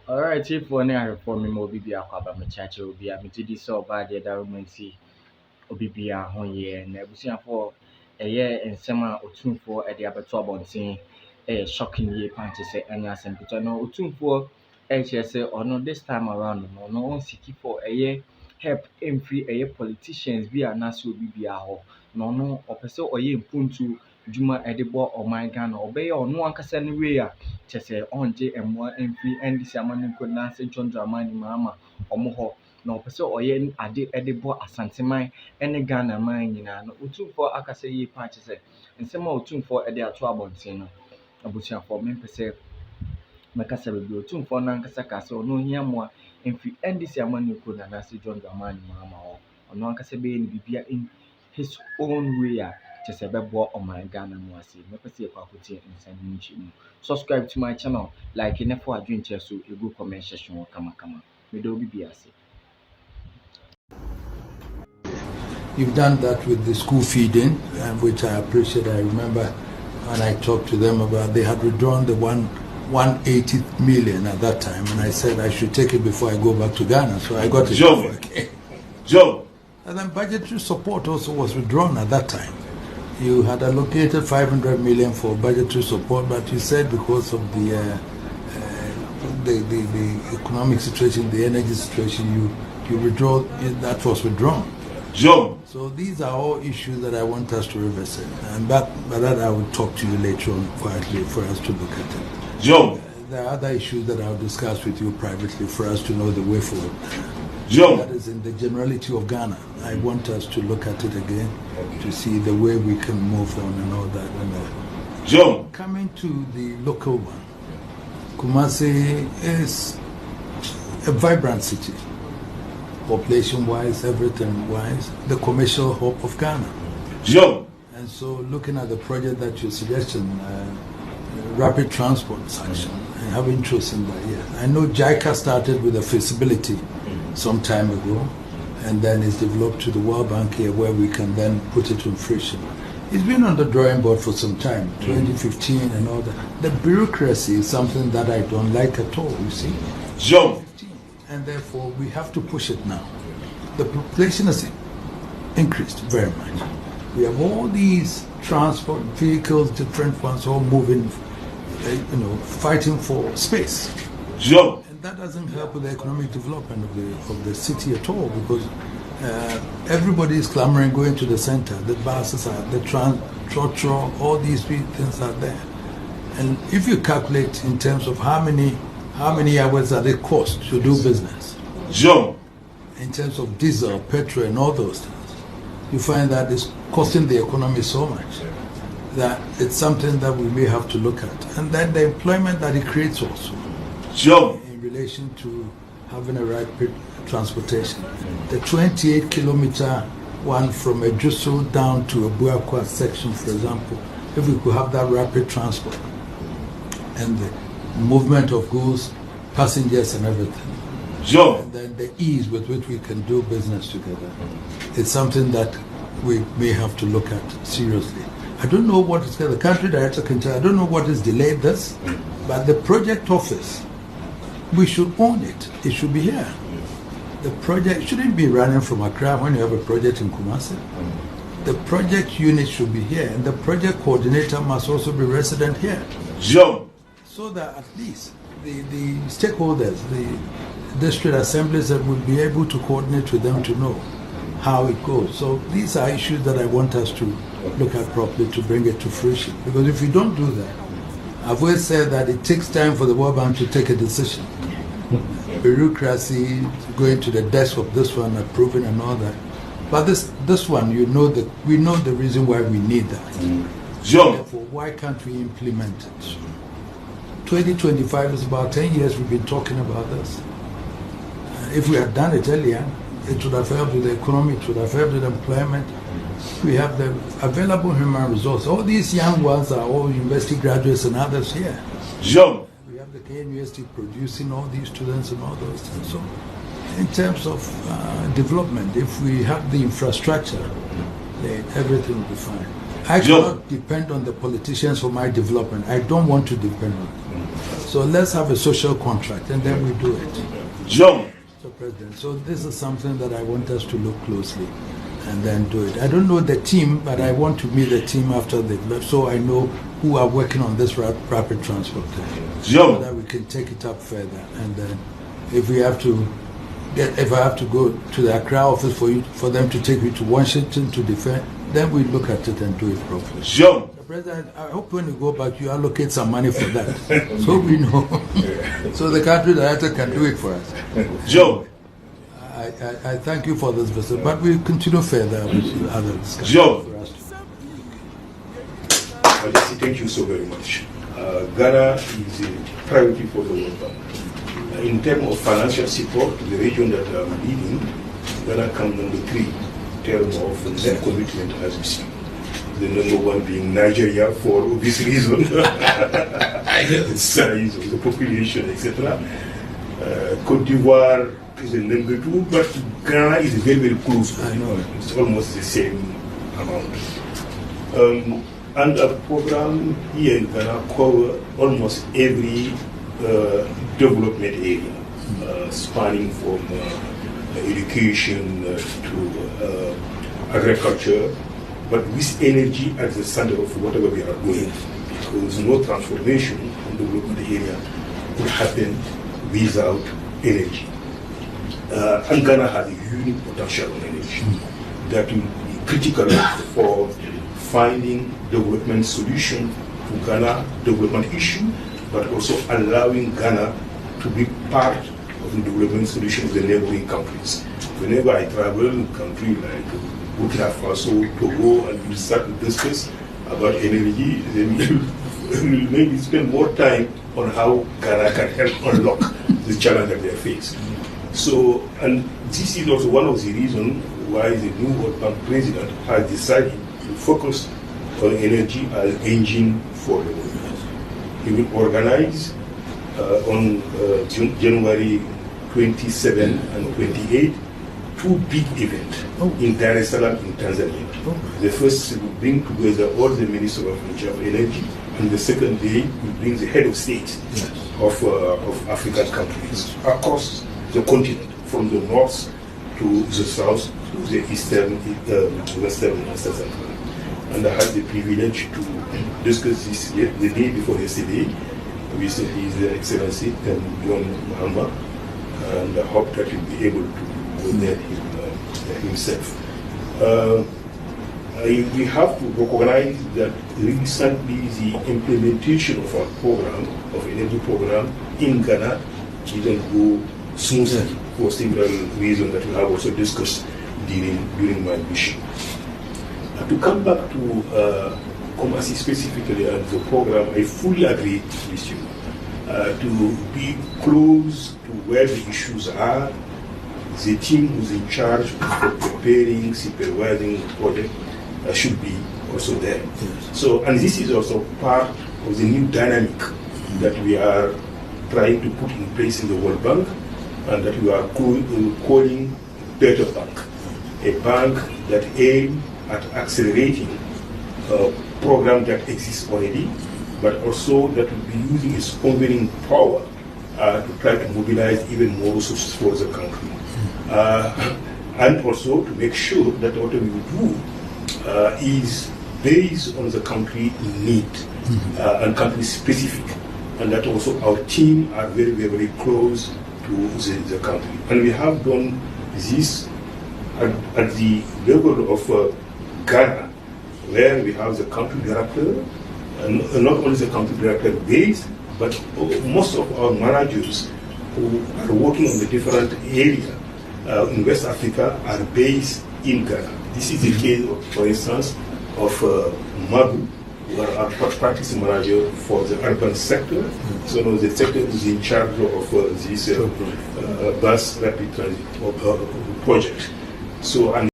Alright, if one I reform me more be a kwaba me chacha will be a mitidi so bad the romancy obi bia ho ye na abusuafo ɛyɛ nsɛm a otumfoɔ ɛde abɛto abɔnten ɛyɛ shocking yie pan te sɛ ɛnyɛ asɛm ketewa na otumfoɔ ɛkyerɛ sɛ ɔno this time around no ɔno ɔnsiki for ɛyɛ help ɛmfiri ɛyɛ politicians bi anaasɛ obi biara hɔ na ɔno ɔpɛ sɛ ɔyɛ mpuntu dwuma ɛde bɔ ɔman Ghana ɔbɛyɛ ɔno ankasa ne wei a kyerɛ sɛ ɔngye mmoa ɛmfiri NDC amannenkɔ n'ase John Dramani Mahama ɔmo hɔ na ɔpɛ sɛ ɔyɛ ade ɛde bɔ Asanteman ɛne Ghana man nyinaa no otumfoɔ akasa yie paa kyerɛ sɛ nsɛm a otumfoɔ ɛde ato abɔnten no abusuafoɔ mempɛ sɛ mɛkasa bebree otumfoɔ no ankasa kaa sɛ ɔno ohia mmoa mfiri NDC amannenkɔ no anaasɛ John Dramani Mahama hɔ ɔno ankasa bɛyɛ ne biribia in his own way a kyerɛ sɛ ɛbɛboa ɔman Ghana mu ase mɛpɛ sɛ yɛkɔ akɔtie nsɛm no nkyɛmu subscribe to my channel like ne fo adwenkyerɛ so ɛgu comment section hɔ kamakama mede obi bi ase. You've done that with the school feeding, which I appreciate. I remember when I talked to them about they had withdrawn the 180 million at that time, and I said I should take it before I go back to Ghana. So I got it. Joe. And then budgetary support also was withdrawn at that time. You had allocated 500 million for budgetary support, but you said because of the economic situation, the energy situation, you withdraw. That was withdrawn. Joe. So these are all issues that I want us to revisit, and but that I will talk to you later on quietly for us to look at it. Joe. There are other issues that I'll discuss with you privately for us to know the way forward. Joe. That is in the generality of Ghana. I want us to look at it again to see the way we can move on and all that. And, Joe. coming to the local one, Kumasi is a vibrant city. Population-wise, everything-wise, the commercial hub of Ghana. Joe. And so looking at the project that you're suggesting, rapid transport section, I have interest in that, yes. I know JICA started with a feasibility some time ago, and then it's developed to the World Bank here where we can then put it in fruition. It's been on the drawing board for some time, 2015 and all that. The bureaucracy is something that I don't like at all, you see. Joe. And therefore we have to push it now. The population has increased very much. We have all these transport vehicles, different ones, all moving, fighting for space. Joe. And that doesn't help with the economic development of the city at all, because everybody is clamoring going to the center. The buses are, the trotro, all these things are there. And if you calculate in terms of how many hours are they cost to do business? Joe. In terms of diesel, petrol, and all those things, you find that it's costing the economy so much that it's something that we may have to look at. And then the employment that it creates also. Joe. In relation to having a rapid transportation. The 28-kilometer one from Ejuso down to a Buakwa section, for example, if we could have that rapid transport and the movement of goods, passengers and everything. Joe. And then the ease with which we can do business together. It's something that we may have to look at seriously. I don't know what is the country director can tell. I don't know what has delayed this, but the project office, we should own it. It should be here. The project shouldn't be running from Accra when you have a project in Kumasi. The project unit should be here, and the project coordinator must also be resident here. Joe. So that at least the stakeholders, the district assemblies, that will be able to coordinate with them to know how it goes. So these are issues that I want us to look at properly to bring it to fruition. Because if we don't do that, I've always said that it takes time for the World Bank to take a decision. Bureaucracy, going to the desk of this one, approving and all that. But this one, we know the reason why we need that. Joe. Therefore, why can't we implement it? 2025 is about 10 years we've been talking about this. If we had done it earlier, it would have helped with the economy, it would have helped with employment. We have the available human resources. All these young ones are all university graduates and others here. Joe. We have the K University producing all these students and all those things. So, in terms of development, if we have the infrastructure, then everything will be fine. I cannot depend on the politicians for my development. I don't want to depend on them. So let's have a social contract, and then we do it. Jump. Mr. President, so this is something that I want us to look closely and then do it. I don't know the team, but I want to meet the team after they've left, so I know who are working on this rapid transport plan, so that we can take it up further. And then, if I have to go to the Accra office for them to take me to Washington to defend, then we look at it and do it properly. Jump. President, I hope when you go back, you allocate some money for that, so we know, so the country director can do it for us. Jump. I thank you for this visit, but we'll continue further with other discussions. Jump. Thank you so very much. Ghana is a priority for the World Bank. In terms of financial support to the region that I'm leading, Ghana comes number 3 in terms of net commitment as we see. The number 1 being Nigeria for obvious reasons, the size of the population, etc. Cote d'Ivoire is the number 2, but Ghana is very, very close. I know it's almost the same amount. And our program here in Ghana cover almost every development area, spanning from education to agriculture, but with energy at the center of whatever we are doing, because no transformation in the development area would happen without energy. And Ghana has a unique potential on energy that will be critical for finding development solution to Ghana development issue, but also allowing Ghana to be part of the development solution of the neighboring countries. Whenever I travel in a country like Burkina Faso, Togo, and we start to discuss about energy, then we'll maybe spend more time on how Ghana can help unlock the challenge that they face. So, and this is also one of the reasons why the new World Bank president has decided to focus on energy as engine for the world. He will organize on January 27 and 28 2 big events in Dar es Salaam in Tanzania. The first will bring together all the ministers of energy, and the second day will bring the head of state of African countries across the continent, from the north to the south to the eastern, western, and southern. And I had the privilege to discuss this the day before yesterday with His Excellency John Mahama, and I hope that he'll be able to go there himself. We have to recognize that recently the implementation of our program, of energy program in Ghana, didn't go smoothly for several reasons that we have also discussed during my mission. To come back to Kumasi specifically and the program, I fully agree with you. To be close to where the issues are, the team who's in charge of preparing, supervising the project should be also there. So, and this is also part of the new dynamic that we are trying to put in place in the World Bank, and that we are calling Better Bank, a bank that aims at accelerating a program that exists already, but also that will be using its convening power to try to mobilize even more resources for the country. And also to make sure that what we do is based on the country need and country specific, and that also our team are very, very, very close to the country. And we have done this at the level of Ghana, where we have the country director, and not only the country director based, but most of our managers who are working on the different areas in West Africa are based in Ghana. This is the case, for instance, of Magu, who are our practice manager for the urban sector. So the sector is in charge of this bus rapid transit project. So, and